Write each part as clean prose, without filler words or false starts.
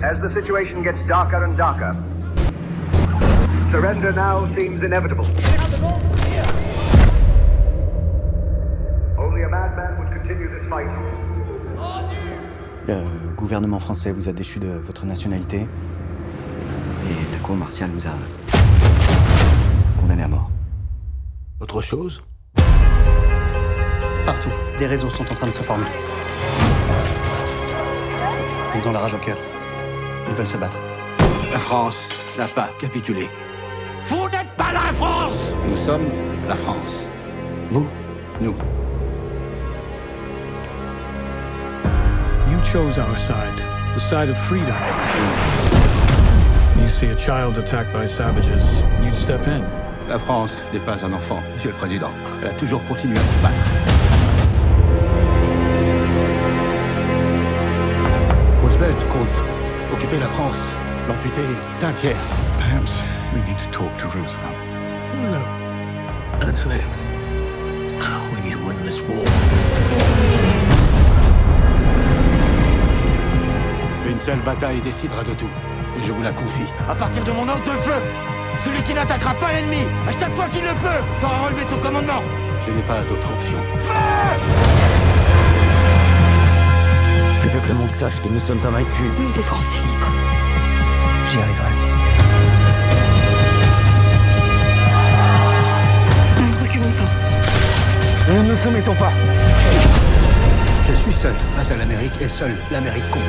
As the situation gets darker and darker, surrender now seems inevitable. Only a madman would continue this fight. Le gouvernement français vous a déchu de votre nationalité et la cour martiale vous a condamné à mort. Autre chose? Partout, des réseaux sont en train de se former. Ils ont la rage au cœur. Ils veulent se battre. La France n'a pas capitulé. Vous n'êtes pas la France! Nous sommes la France. Vous? Nous. You chose our side, the side of freedom. You see a child attacked by savages, you'd step in. La France n'est pas un enfant, Monsieur le Président. Elle a toujours continué à se battre. Roosevelt compte occuper la France, l'amputer d'un tiers. Perhaps we need to talk to Roosevelt. No. Anthony, we need to win this war. Une seule bataille décidera de tout, et je vous la confie. À partir de mon ordre de feu, celui qui n'attaquera pas l'ennemi, à chaque fois qu'il le peut, fera relever ton commandement. Je n'ai pas d'autre option. Je veux que le monde sache que nous sommes invaincus. Oui, les Français libres. J'y arriverai. Ne reculons pas. Nous ne nous soumettons pas. Je suis seul face à l'Amérique, et seule l'Amérique compte.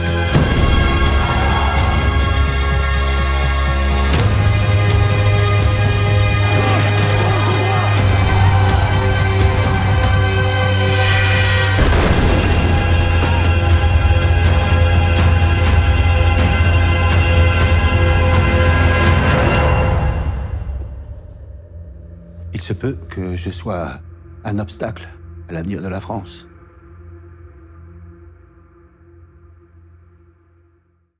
Il se peut que je sois un obstacle à l'avenir de la France.